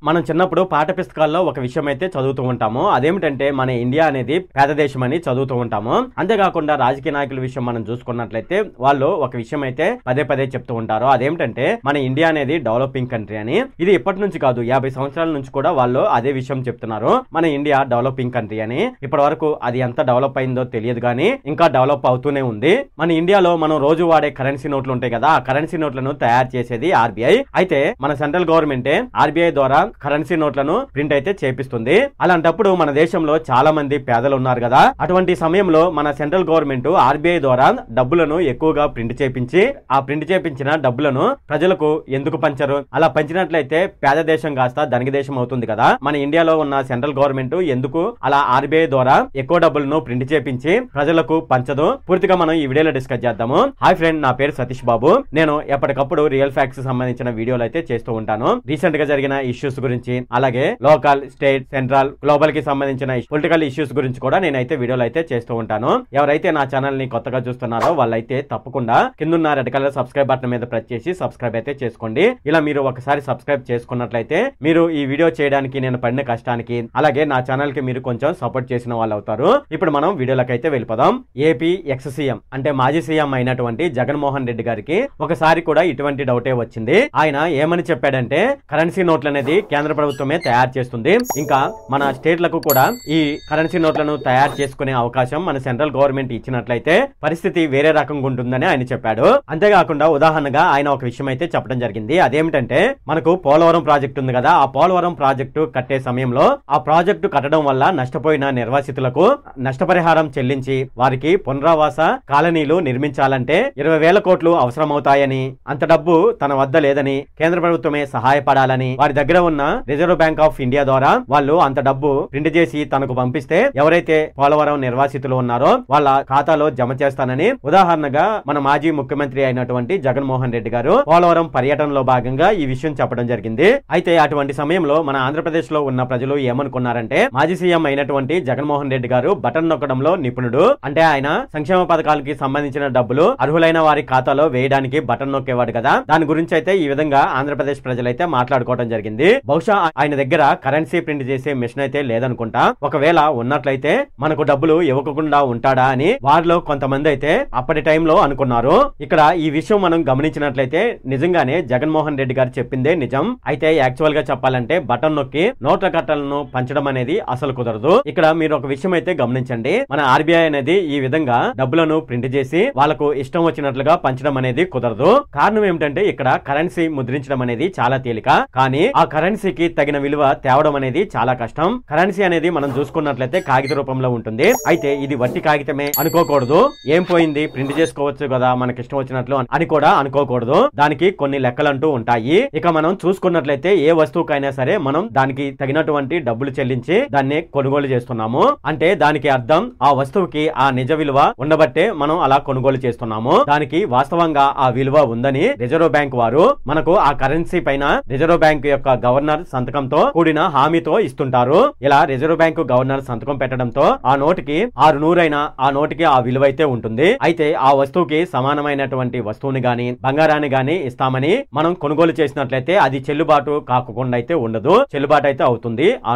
మనం చిన్నప్పుడు పాఠ్య పుస్తకాల్లో ఒక విషయం అయితే చదువుతూ ఉంటాము. అదేమిటంటే మన ఇండియా అనేది పేద దేశం అని చదువుతూ ఉంటాము. అంతేకాకుండా రాజకీయ నాయకుల విషయం మనం చూసుకున్నట్లయితే వాళ్ళు ఒక విషయం అయితే పదే పదే చెప్తూ ఉంటారు. అదేమిటంటే మన ఇండియా అనేది డెవలపింగ్ కంట్రీ అని. ఇది ఇప్పటి నుంచి కాదు, 50 సంవత్సరాల నుంచి కూడా వాళ్ళు అదే విషయం చెప్తున్నారు, మన ఇండియా డెవలపింగ్ కంట్రీ అని. ఇప్పటి వరకు అది ఎంత డెవలప్ అయిందో తెలియదు కానీ ఇంకా డెవలప్ అవుతూనే ఉంది. మన ఇండియాలో మనం రోజు వాడే కరెన్సీ నోట్లు ఉంటాయి కదా, ఆ కరెన్సీ నోట్లను తయారు చేసేది ఆర్బీఐ. అయితే మన సెంట్రల్ గవర్నమెంటే ఆర్బీఐ ద్వారా కరెన్సీ నోట్లను ప్రింట్ అయితే చేపిస్తుంది. అలాంటప్పుడు మన దేశంలో చాలా మంది పేదలు ఉన్నారు కదా, అటువంటి సమయంలో మన సెంట్రల్ గవర్నమెంట్ ఆర్బీఐ ద్వారా డబ్బులను ఎక్కువగా ప్రింట్ చేపించి ఆ ప్రింట్ చేపించిన డబ్బులను ప్రజలకు ఎందుకు పంచరు? అలా పంచినట్లయితే పేద దేశం కాస్త ధనిక దేశం అవుతుంది కదా. మన ఇండియాలో ఉన్న సెంట్రల్ గవర్నమెంట్ ఎందుకు అలా ఆర్బీఐ ద్వారా ఎక్కువ డబ్బులను ప్రింట్ చేపించి ప్రజలకు పంచదు? పూర్తిగా మనం ఈ వీడియోలో డిస్కస్ చేద్దాము. హాయ్ ఫ్రెండ్, నా పేరు సతీష్ బాబు. నేను ఎప్పటికప్పుడు రియల్ ఫ్యాక్ట్స్ సంబంధించిన వీడియోలు అయితే చేస్తూ ఉంటాను. రీసెంట్ గా జరిగిన ఇష్యూస్ గురించి, అలాగే లోకల్, స్టేట్, సెంట్రల్, గ్లోబల్ కి సంబంధించిన పొలిటికల్ ఇష్యూస్ గురించి కూడా నేనైతే వీడియోలు అయితే చేస్తూ ఉంటాను. ఎవరైతే నా ఛానల్ ని కొత్తగా చూస్తున్నారో వాళ్ళైతే తప్పకుండా కిందున్న రెడ్ కలర్ సబ్స్క్రైబ్ బటన్ మీద ప్రెస్ చేసి సబ్స్క్రైబ్ అయితే చేసుకోండి. ఇలా మీరు ఒకసారి సబ్స్క్రైబ్ చేసుకున్నట్లయితే మీరు ఈ వీడియో చేయడానికి నేను పడిన కష్టానికి, అలాగే నా ఛానల్ కి మీరు కొంచెం సపోర్ట్ చేసిన వాళ్ళు అవుతారు. ఇప్పుడు మనం వీడియోలోకి అయితే వెళ్ళిపోదాం. ఏపీ ఎక్స్ సీఎం అంటే మాజీ సీఎం అయినటువంటి జగన్మోహన్ రెడ్డి గారికి ఒకసారి కూడా ఇటువంటి డౌటే వచ్చింది. ఆయన ఏమని చెప్పాడంటే కరెన్సీ నోట్లు అనేది కేంద్ర ప్రభుత్వమే తయారు చేస్తుంది, ఇంకా మన స్టేట్లకు కూడా ఈ కరెన్సీ నోట్లను తయారు చేసుకునే అవకాశం మన సెంట్రల్ గవర్నమెంట్ ఇచ్చినట్లయితే పరిస్థితి వేరే రకంగా ఉంటుందని ఆయన చెప్పాడు. అంతేకాకుండా ఉదాహరణగా ఆయన ఒక విషయం అయితే చెప్పడం జరిగింది. అదేమిటంటే మనకు పోలవరం ప్రాజెక్టు ఉంది కదా, ఆ పోలవరం ప్రాజెక్టు కట్టే సమయంలో ఆ ప్రాజెక్టు కట్టడం వల్ల నష్టపోయిన నిర్వాసితులకు నష్టపరిహారం చెల్లించి వారికి పునరావాస కాలనీలు నిర్మించాలంటే 20,000 కోట్లు అవసరమవుతాయని, అంత డబ్బు తన వద్ద లేదని, కేంద్ర ప్రభుత్వమే సహాయపడాలని, వారి దగ్గర ఉన్న రిజర్వ్ బ్యాంక్ ఆఫ్ ఇండియా ద్వారా వాళ్ళు అంత డబ్బు ప్రింట్ చేసి తనకు పంపిస్తే ఎవరైతే పోలవరం నిర్వాసితులు ఉన్నారో వాళ్ళ ఖాతాలో జమ చేస్తానని ఉదాహరణగా మన మాజీ ముఖ్యమంత్రి అయినటువంటి జగన్మోహన్ రెడ్డి గారు పోలవరం పర్యటనలో భాగంగా ఈ విషయం చెప్పడం జరిగింది. అయితే అటువంటి సమయంలో మన ఆంధ్రప్రదేశ్ లో ఉన్న ప్రజలు ఏమనుకున్నారంటే మాజీ సీఎం అయినటువంటి జగన్మోహన్ రెడ్డి గారు బటన్ నొక్కడంలో నిపుణుడు, అంటే ఆయన సంక్షేమ పథకాలకి సంబంధించిన డబ్బులు అర్హులైన వారి ఖాతాలో వేయడానికి బటన్ నొక్కేవాడు కదా. దాని గురించి అయితే ఈ విధంగా ఆంధ్రప్రదేశ్ ప్రజలైతే మాట్లాడుకోవడం జరిగింది. బహుశా ఆయన దగ్గర కరెన్సీ ప్రింట్ చేసే మిషన్ అయితే లేదనుకుంటా. ఒకవేళ ఉన్నట్లయితే మనకు డబ్బులు ఇవ్వకుండా ఉంటాడా అని వారిలో కొంతమంది అయితే అప్పటి టైంలో అనుకున్నారు. ఇక్కడ ఈ విషయం మనం గమనించినట్లయితే నిజంగానే జగన్మోహన్ రెడ్డి గారు చెప్పిందే నిజం. అయితే యాక్చువల్ గా చెప్పాలంటే బటన్ నొక్కి నోట్ల కట్టలను పంచడం అనేది అసలు కుదరదు. ఇక్కడ మీరు ఒక విషయం అయితే గమనించండి, మన ఆర్బీఐ అనేది ఈ విధంగా డబ్బులను ప్రింట్ చేసి వాళ్ళకు ఇష్టం వచ్చినట్లుగా పంచడం అనేది కుదరదు. కారణం ఏమిటంటే ఇక్కడ కరెన్సీ ముద్రించడం అనేది చాలా తేలిక, కానీ ఆ కరెన్సీకి తగిన విలువ తేవడం అనేది చాలా కష్టం. కరెన్సీ అనేది మనం చూసుకున్నట్లయితే కాగిత రూపంలో ఉంటుంది. అయితే ఇది వట్టి కాగితమే అనుకోకూడదు. ఏం పోయింది, ప్రింట్ చేసుకోవచ్చు కదా మనకి ఇష్టం వచ్చినట్లు అని కూడా అనుకోకూడదు. దానికి కొన్ని లెక్కలంటూ ఉంటాయి. ఇక మనం చూసుకున్నట్లయితే ఏ వస్తువుకైనా సరే మనం దానికి తగినటువంటి డబ్బులు చెల్లించి దాన్ని కొనుగోలు చేస్తున్నాము అంటే దానికి అర్థం ఆ వస్తువుకి ఆ నిజ విలువ ఉండబట్టే మనం అలా కొనుగోలు చేస్తున్నాము. దానికి వాస్తవంగా ఆ విలువ ఉందని రిజర్వ్ బ్యాంక్ వారు మనకు ఆ కరెన్సీ పైన రిజర్వ్ బ్యాంక్ యొక్క గవర్నర్ సంతకంతో కూడిన హామీతో ఇస్తుంటారు. ఇలా రిజర్వ్ బ్యాంక్ గవర్నర్ సంతకం పెట్టడంతో ఆ నోటికి 600 అయినా ఆ నోటికి ఆ విలువ అయితే ఉంటుంది. అయితే ఆ వస్తువుకి సమానమైనటువంటి వస్తువుని గాని బంగారాన్ని గాని ఇస్తామని మనం కొనుగోలు చేసినట్లయితే అది చెల్లుబాటు కాకుండా అయితే ఉండదు, చెల్లుబాటు అయితే అవుతుంది ఆ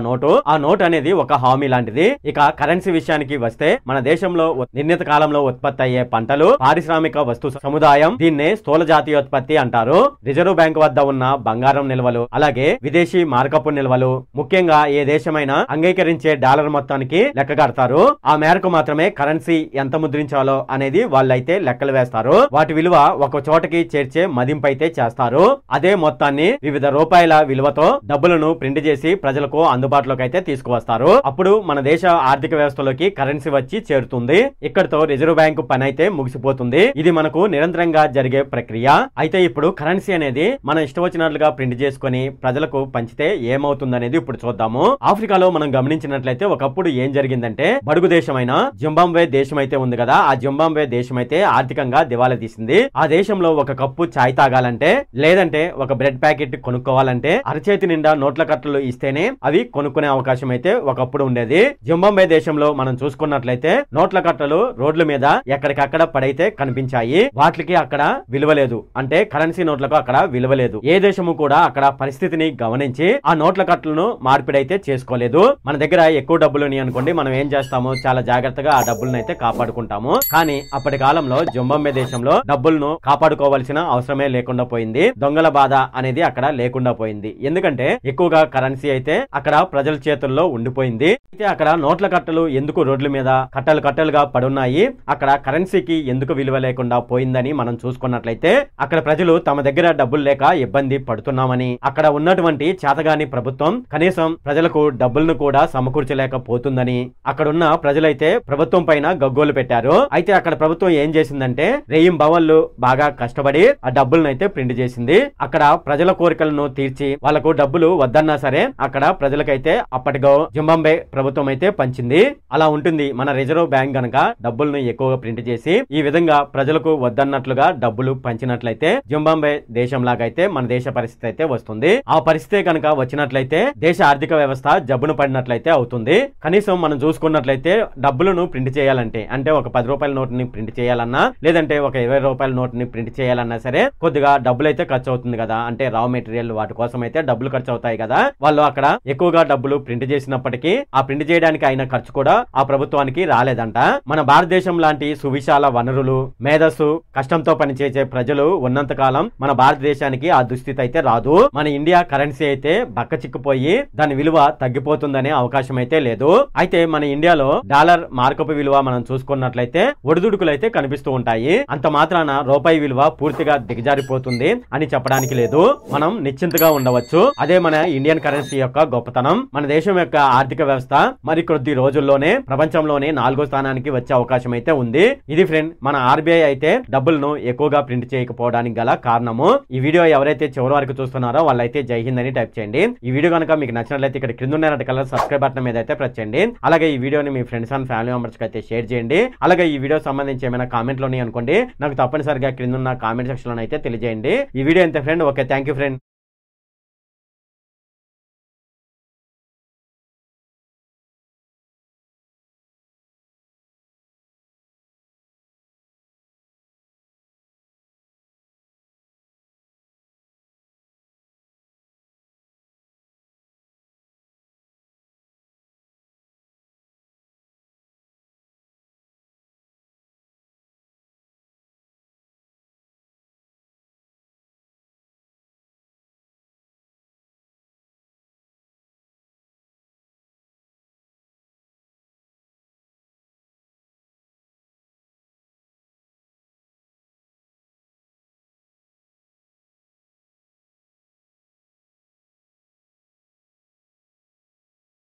నోటు అనేది ఒక హామీ లాంటిది. ఇక కరెన్సీ విషయానికి వస్తే మన దేశంలో నిర్ణీత కాలంలో ఉత్పత్తి అయ్యే పంటలు, పారిశ్రామిక వస్తు సముదాయం, దీన్నే స్థూల జాతీయోత్పత్తి అంటారు. రిజర్వ్ బ్యాంక్ వద్ద ఉన్న బంగారం నిల్వలు, అలాగే విదేశీ మార్కపు నిల్వలు, ముఖ్యంగా ఏ దేశమైనా అంగీకరించే డాలర్ మొత్తానికి లెక్క కడతారు. ఆ మేరకు మాత్రమే కరెన్సీ ఎంత ముద్రించాలో అనేది వాళ్ళైతే లెక్కలు వేస్తారు. వాటి విలువ ఒక చోటకి చేర్చే మదింపు అయితే చేస్తారు. అదే మొత్తాన్ని వివిధ రూపాయల విలువతో డబ్బులను ప్రింట్ చేసి ప్రజలకు అందుబాటులోకి అయితే తీసుకువస్తారు. అప్పుడు మన దేశ ఆర్థిక వ్యవస్థలోకి కరెన్సీ వచ్చి చేరుతుంది. ఇక్కడితో రిజర్వ్ బ్యాంకు పని అయితే ముగిసిపోతుంది. ఇది మనకు నిరంతరంగా జరిగే ప్రక్రియ. అయితే ఇప్పుడు కరెన్సీ అనేది మనం ఇష్టం వచ్చినట్లుగా ప్రింట్ చేసుకుని ప్రజలకు పంచితే ఏమవుతుంది అనేది ఇప్పుడు చూద్దాము. ఆఫ్రికాలో మనం గమనించినట్లయితే ఒకప్పుడు ఏం జరిగిందంటే బడుగు దేశమైన జింబాబ్వే దేశం అయితే ఉంది కదా, ఆ జింబాబ్వే దేశం అయితే ఆర్థికంగా దివాలా తీసింది. ఆ దేశంలో ఒక కప్పు చాయ్ తాగాలంటే లేదంటే ఒక బ్రెడ్ ప్యాకెట్ కొనుక్కోవాలంటే అరచేతి నిండా నోట్ల కట్టలు ఇస్తేనే అవి కొనుక్కునే అవకాశం అయితే ఒకప్పుడు ఉండేది. జింబాబ్వే దేశంలో మనం చూసుకున్నట్లయితే నోట్ల కట్టలు రోడ్ల మీద ఎక్కడికక్కడ పడైతే కనిపించాయి. వాటికి అక్కడ విలువ లేదు, అంటే కరెన్సీ నోట్లకు అక్కడ విలువ లేదు. ఏ దేశము కూడా అక్కడ పరిస్థితిని గమనించలేదు. గమనించి ఆ నోట్ల కట్టలను మార్పిడి అయితే చేసుకోలేదు. మన దగ్గర ఎక్కువ డబ్బులు అనుకోండి, మనం ఏం చేస్తాము, చాలా జాగ్రత్తగా ఆ డబ్బులను అయితే కాపాడుకుంటాము. కానీ అప్పటి కాలంలో జింబాబ్వే దేశంలో డబ్బులను కాపాడుకోవాల్సిన అవసరమే లేకుండా పోయింది. దొంగల బాధ అనేది అక్కడ లేకుండా పోయింది. ఎందుకంటే ఎక్కువగా కరెన్సీ అయితే అక్కడ ప్రజల చేతుల్లో ఉండిపోయింది. అయితే అక్కడ నోట్ల కట్టలు ఎందుకు రోడ్ల మీద కట్టలు కట్టలుగా పడున్నాయి, అక్కడ కరెన్సీకి ఎందుకు విలువ లేకుండా పోయిందని మనం చూసుకున్నట్లయితే అక్కడ ప్రజలు తమ దగ్గర డబ్బులు లేక ఇబ్బంది పడుతున్నామని, అక్కడ ఉన్నటువంటి చేతగాని ప్రభుత్వం కనీసం ప్రజలకు డబ్బులను కూడా సమకూర్చలేకపోతుందని అక్కడున్న ప్రజలైతే ప్రభుత్వం పైన గగ్గోలు పెట్టారు. అయితే అక్కడ ప్రభుత్వం ఏం చేసిందంటే రేయింబవళ్లు బాగా కష్టపడి ఆ డబ్బులను అయితే ప్రింట్ చేసింది. అక్కడ ప్రజల కోరికలను తీర్చి వాళ్ళకు డబ్బులు వద్దన్నా సరే అక్కడ ప్రజలకైతే అప్పటిగా జింబాబ్వే ప్రభుత్వం అయితే పంచింది. అలా ఉంటుంది మన రిజర్వ్ బ్యాంక్ గనక డబ్బులను ఎక్కువగా ప్రింట్ చేసి ఈ విధంగా ప్రజలకు వద్దన్నట్లుగా డబ్బులు పంచినట్లయితే జింబాబ్వే దేశం లాగైతే మన దేశ పరిస్థితి అయితే వస్తుంది. ఆ పరిస్థితి కనుక వచ్చినట్లయితే దేశ ఆర్థిక వ్యవస్థ జబ్బును పడినట్లయితే అవుతుంది. కనీసం మనం చూసుకున్నట్లయితే డబ్బులను ప్రింట్ చేయాలంటే, అంటే ఒక 10 రూపాయల నోటుని ప్రింట్ చేయాలన్నా లేదంటే ఒక 20 రూపాయల నోటుని ప్రింట్ చేయాలన్నా సరే కొద్దిగా డబ్బులు అయితే ఖర్చు అవుతుంది కదా. అంటే రా మెటీరియల్ వాటి కోసం అయితే డబ్బులు ఖర్చు అవుతాయి కదా. వాళ్ళు అక్కడ ఎక్కువగా డబ్బులు ప్రింట్ చేసినప్పటికీ ఆ ప్రింట్ చేయడానికి అయిన ఖర్చు కూడా ఆ ప్రభుత్వానికి రాలేదంట. మన భారతదేశం లాంటి సువిశాల వనరులు, మేధస్సు, కష్టంతో పనిచేసే ప్రజలు ఉన్నంత కాలం మన భారతదేశానికి ఆ దుస్థితి అయితే రాదు. మన ఇండియా కరెన్సీ అయితే బక్క చిక్కిపోయి దాని విలువ తగ్గిపోతుందనే అవకాశం అయితే లేదు. అయితే మన ఇండియాలో డాలర్ మార్కపు విలువ మనం చూసుకున్నట్లయితే ఒడిదుడుకులు అయితే కనిపిస్తూ ఉంటాయి. అంత మాత్రాన రూపాయి విలువ పూర్తిగా దిగజారిపోతుంది అని చెప్పడానికి లేదు. మనం నిశ్చింతగా ఉండవచ్చు. అదే మన ఇండియన్ కరెన్సీ యొక్క గొప్పతనం. మన దేశం యొక్క ఆర్థిక వ్యవస్థ మరి కొద్ది రోజుల్లోనే ప్రపంచంలోనే 4వ స్థానానికి వచ్చే అవకాశం అయితే ఉంది. ఇది ఫ్రెండ్ మన ఆర్బీఐ అయితే డబ్బులను ఎక్కువగా ప్రింట్ చేయకపోవడానికి గల కారణము. ఈ వీడియో ఎవరైతే చివరి వరకు చూస్తున్నారో వాళ్ళైతే జై హింద్ అని టైప్ చేయండి. ఈ వీడియో కనుక మీకు నచ్చినట్లయితే ఇక్కడ కింద ఉన్న రెడ్ కలర్ సబ్స్క్రైబ్ బటన్ మీద అయితే ప్రెస్ చేయండి. అలాగే ఈ వీడియోని మీ ఫ్రెండ్స్ అండ్ ఫ్యామిలీ మెంబర్స్ కి అయితే షేర్ చేయండి. అలాగే ఈ వీడియో సంబంధించి ఏమైనా కామెంట్లు ఉన్నాయి అనుకోండి, నాకు తప్పనిసరిగా కింద ఉన్న కామెంట్ సెక్షన్ లో అయితే తెలియజేయండి. ఈ వీడియో ఎంత friend. Okay, thank you friend.